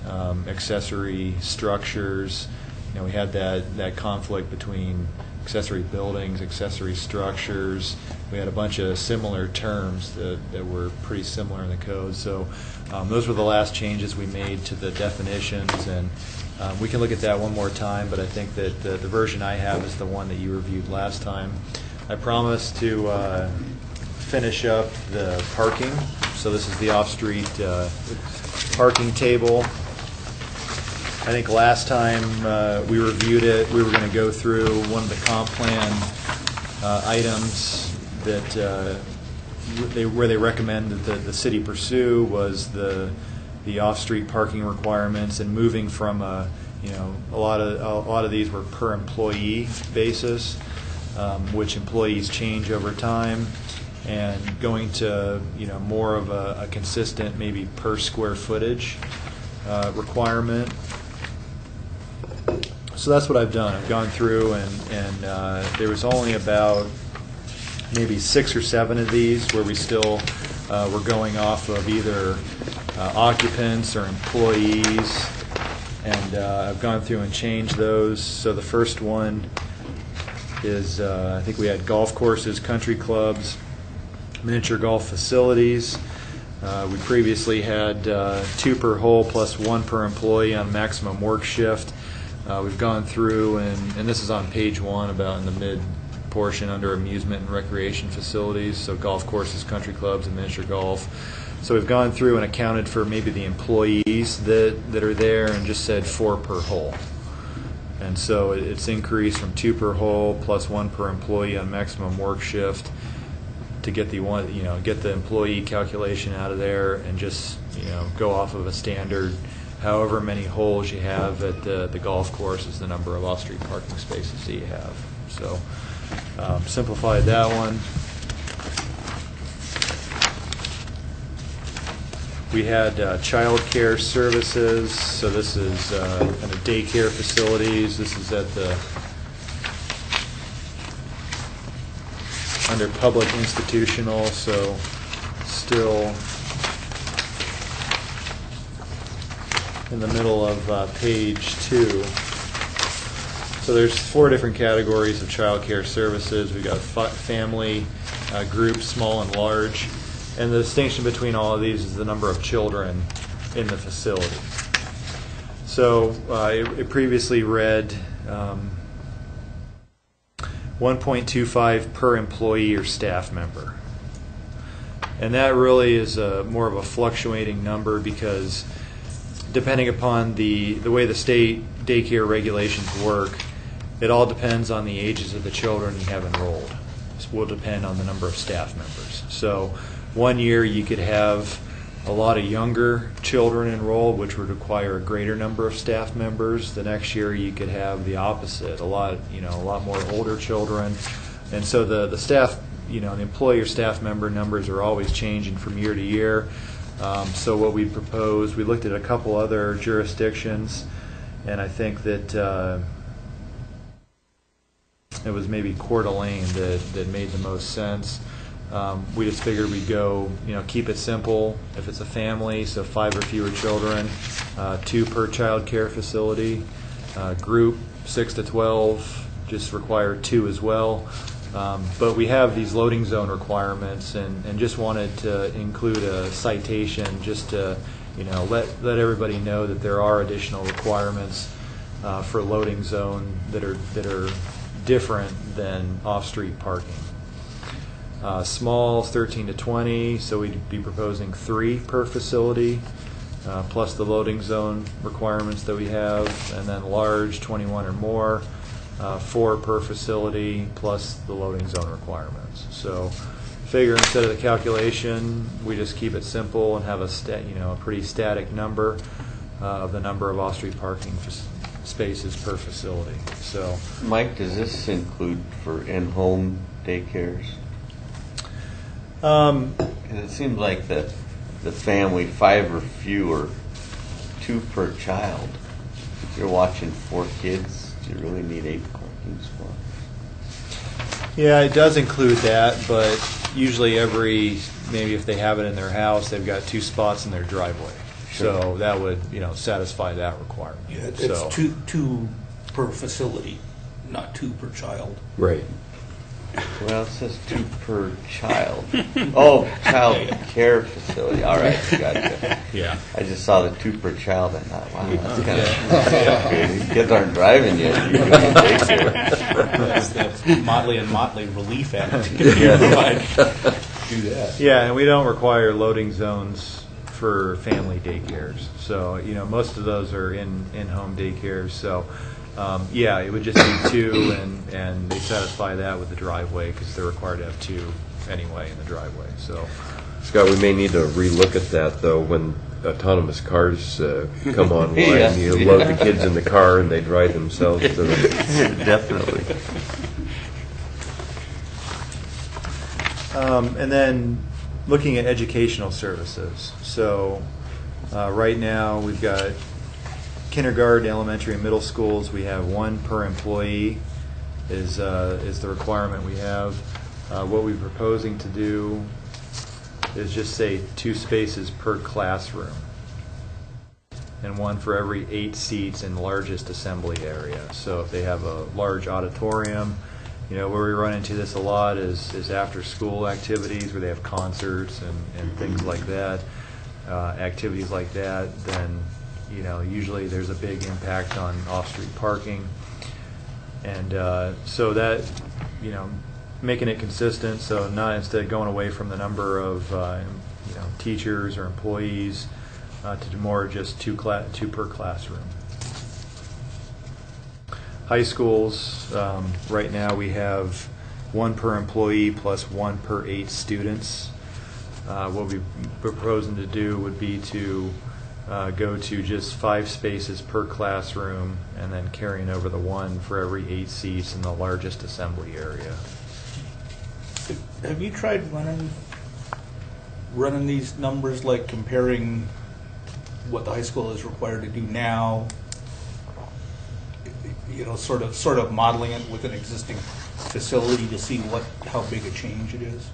Accessory structures. We had that conflict between accessory buildings, accessory structures. We had a bunch of similar terms that were pretty similar in the code. So those were the last changes we made to the definitions, and we can look at that one more time, but I think that the version I have is the one that you reviewed last time. I promised to finish up the parking. So this is the off-street parking table. I think last time we reviewed it, we were going to go through one of the comp plan items that where they recommend that the city pursue was the off-street parking requirements, and moving from a lot of these were per employee basis, which employees change over time, and going to more of a consistent maybe per square footage requirement. So that's what I've done. I've gone through and there was only about maybe 6 or 7 of these where we still were going off of either occupants or employees, and I've gone through and changed those. So the first one is I think we had golf courses, country clubs, miniature golf facilities. We previously had 2 per hole plus 1 per employee on maximum work shift. We've gone through, and this is on page 1, about in the mid portion under amusement and recreation facilities, so golf courses, country clubs, and miniature golf. So we've gone through and accounted for maybe the employees that are there and just said 4 per hole. And so it's increased from 2 per hole plus 1 per employee on maximum work shift to get the get the employee calculation out of there, and just go off of a standard however many holes you have at the golf course is the number of off-street parking spaces that you have. So simplified that one. We had child care services, so this is kind of daycare facilities. This is at the under public institutional, so still in the middle of page 2. So there's 4 different categories of child care services. We've got family, groups, small and large. And the distinction between all of these is the number of children in the facility. So it previously read 1.25 per employee or staff member. And that really is more of a fluctuating number, because depending upon the way the state daycare regulations work, it all depends on the ages of the children you have enrolled. This will depend on the number of staff members. So one year you could have a lot of younger children enrolled, which would require a greater number of staff members. The next year you could have the opposite, a lot more older children. And so the staff, the employee or staff member numbers are always changing from year to year. So what we proposed, we looked at a couple other jurisdictions, and I think that it was maybe Coeur d'Alene that made the most sense. We just figured we'd go, keep it simple. If it's a family, so 5 or fewer children, 2 per child care facility. Group 6 to 12 just require 2 as well. But we have these loading zone requirements, and just wanted to include a citation just to let everybody know that there are additional requirements for loading zone that are different than off-street parking. Small 13 to 20, so we'd be proposing 3 per facility, plus the loading zone requirements that we have. And then large 21 or more, 4 per facility, plus the loading zone requirements. So figure instead of the calculation, we just keep it simple and have a pretty static number of the number of off-street parking spaces per facility. So, Mike, does this include for in-home daycares? It seems like the family, 5 or fewer, 2 per child. If you're watching 4 kids, do you really need 8 parking spots? yeah, it does include that, but usually maybe if they have it in their house, they've got 2 spots in their driveway. Sure. So that would satisfy that requirement. Yeah, it's So- two per facility, not 2 per child. Right. Well, it says 2 per child. Oh, child care facility. All right, gotcha. Yeah. I just saw the 2 per child and thought, wow, that's kind of crazy. Kids aren't driving yet. You're doing daycare. That's the Motley and Motley Relief Act. Do that. Yeah, and we don't require loading zones for family daycares. So, most of those are in-home daycares. So, yeah, it would just be 2, and they satisfy that with the driveway, because they're required to have 2 anyway in the driveway. So, Scott, we may need to relook at that, though, when autonomous cars come online. Yeah. You load the kids in the car and they drive themselves to the... Definitely. And then looking at educational services. So right now we've got kindergarten, elementary, and middle schools. We have 1 per employee is the requirement we have. What we're proposing to do is just say 2 spaces per classroom, and 1 for every 8 seats in largest assembly area. So if they have a large auditorium, where we run into this a lot is after school activities where they have concerts and things like that, activities like that, then usually there's a big impact on off-street parking. And so that, making it consistent, so not instead of going away from the number of teachers or employees to more just 2 per classroom. High schools, right now we have 1 per employee plus 1 per 8 students. What we're proposing to do would be to go to just 5 spaces per classroom and then carrying over the 1 for every 8 seats in the largest assembly area. Have you tried running these numbers, like comparing what the high school is required to do now, sort of modeling it with an existing facility to see how big a change it is?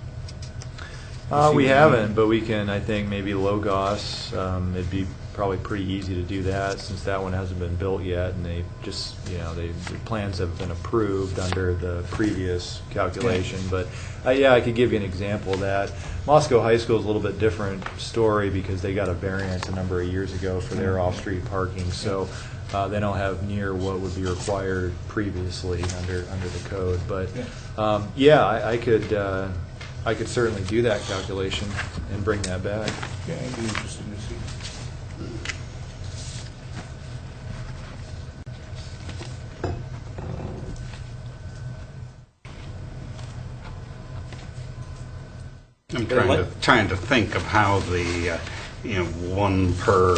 We haven't, but we can, I think, maybe Logos. It'd be probably pretty easy to do that since that one hasn't been built yet, and they just, the plans have been approved under the previous calculation. But I could give you an example of that. Moscow High School is a little bit different story because they got a variance a number of years ago for their off-street parking, so they don't have near what would be required previously under the code. But I could certainly do that calculation and bring that back. Yeah, it'd be interesting to see. I'm trying to think of how the 1 per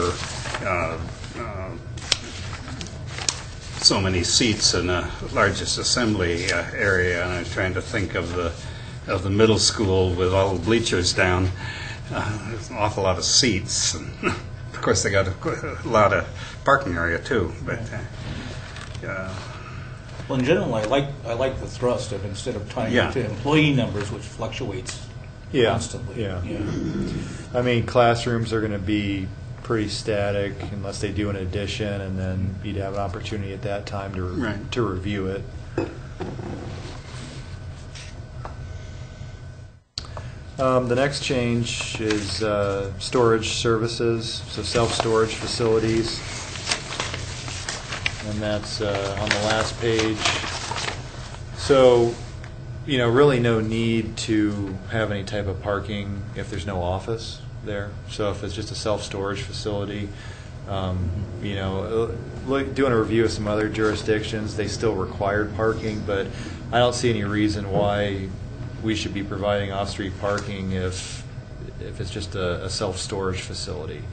so many seats in the largest assembly area, and I'm trying to think of the middle school with all the bleachers down. There's an awful lot of seats, and of course they got a lot of parking area too. But well, in general, I like the thrust of instead of tying it to employee numbers, which fluctuates constantly. Yeah. I mean, classrooms are going to be pretty static unless they do an addition, and then you'd have an opportunity at that time to review it. The next change is storage services, so self-storage facilities, and that's on the last page. So, really no need to have any type of parking if there's no office there. So if it's just a self-storage facility, doing a review of some other jurisdictions, they still required parking, but I don't see any reason why we should be providing off-street parking if it's just a self-storage facility.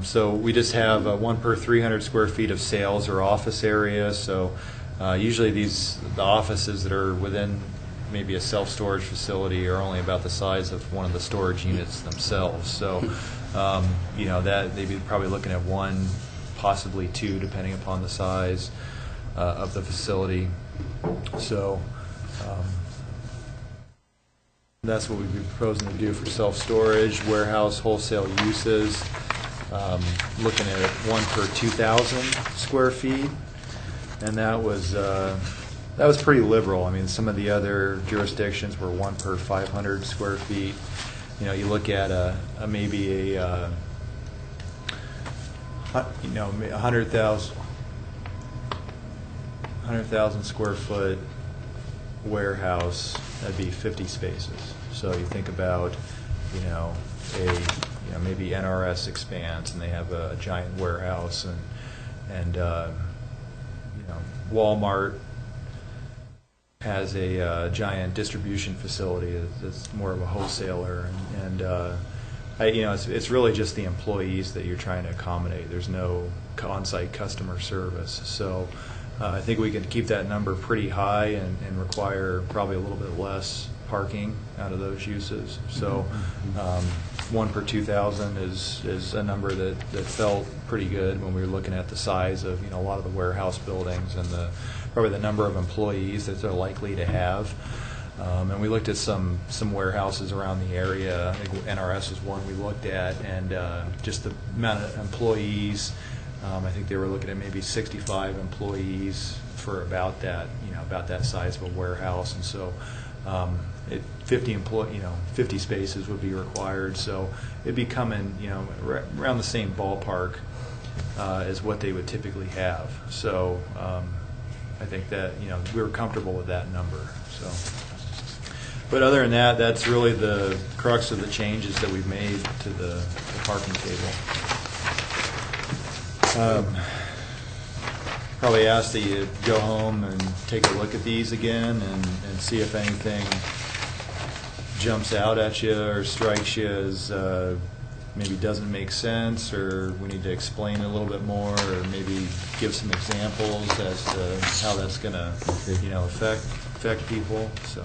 So we just have 1 per 300 square feet of sales or office area. So usually the offices that are within maybe a self-storage facility are only about the size of one of the storage units themselves. So that they'd be probably looking at 1, possibly 2, depending upon the size of the facility. So that's what we'd be proposing to do for self-storage. Warehouse wholesale uses, looking at 1 per 2,000 square feet, and that was pretty liberal. I mean, some of the other jurisdictions were 1 per 500 square feet. You look at maybe a 100,000 square foot warehouse, that'd be 50 spaces. So you think about, maybe NRS expands and they have a giant warehouse, and Walmart has a giant distribution facility that's more of a wholesaler, and it's really just the employees that you're trying to accommodate. There's no on-site customer service. So I think we can keep that number pretty high and require probably a little bit less parking out of those uses. So 1 per 2,000 is a number that felt pretty good when we were looking at the size of a lot of the warehouse buildings and probably the number of employees that they're likely to have. And we looked at some warehouses around the area. I think NRS is one we looked at, and just the amount of employees. I think they were looking at maybe 65 employees for about that size of a warehouse, and so 50 spaces would be required. So it'd be coming around the same ballpark as what they would typically have. So I think that we were comfortable with that number. So. But other than that, that's really the crux of the changes that we've made to the parking table. Probably ask that you go home and take a look at these again and see if anything jumps out at you or strikes you as maybe doesn't make sense, or we need to explain a little bit more, or maybe give some examples as to how that's going to affect people. So.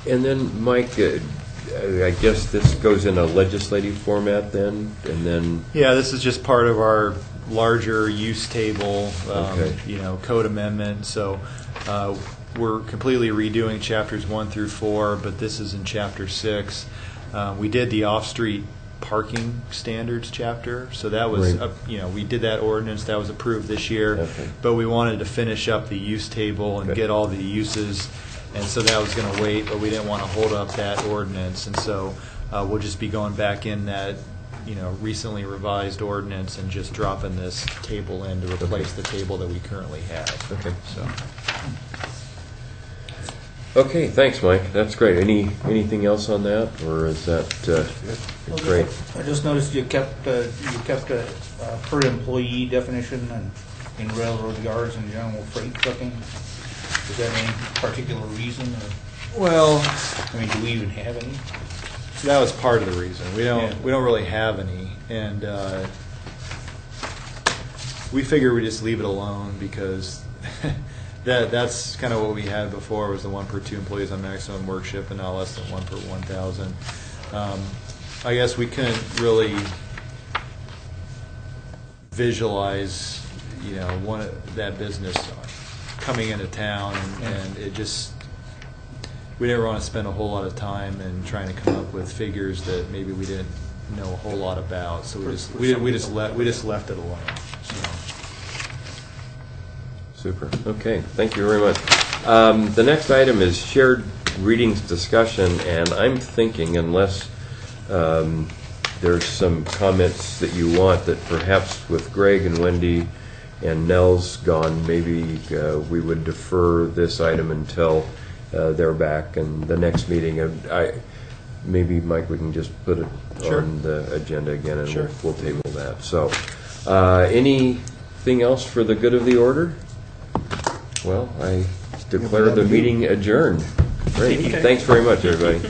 And then, Mike, I guess this goes in a legislative format then, and then... Yeah, this is just part of our larger use table, Okay. code amendment. So we're completely redoing chapters 1 through 4, but this is in chapter 6. We did the off-street parking standards chapter, so that was, Right. we did that ordinance, that was approved this year, Okay. but we wanted to finish up the use table and Okay. get all the uses. And so that was going to wait, but we didn't want to hold up that ordinance. And so we'll just be going back in that, recently revised ordinance and just dropping this table in to replace the table that we currently have. Okay. So. Okay, thanks, Mike. That's great. Anything else on that, or is that great? I just noticed you kept a per employee definition in railroad yards and general freight trucking. Is that any particular reason, or Well, do we even have any? that was part of the reason. We don't really have any, and we figure we just leave it alone because that's kind of what we had before, was the 1 per 2 employees on maximum work shift and not less than 1 per 1,000. I guess we couldn't really visualize, that business coming into town, and it just, we didn't want to spend a whole lot of time in trying to come up with figures that maybe we didn't know a whole lot about. So we just left it alone. So. Super. Okay, thank you very much. The next item is shared readings discussion, and I'm thinking, unless there's some comments that you want, that perhaps with Greg and Wendy and Nell's gone, maybe we would defer this item until they're back and the next meeting. Maybe, Mike, we can just put it Sure. on the agenda again, and Sure. we'll table that. So, anything else for the good of the order? Well, I declare the meeting adjourned. Great. Thanks very much, everybody.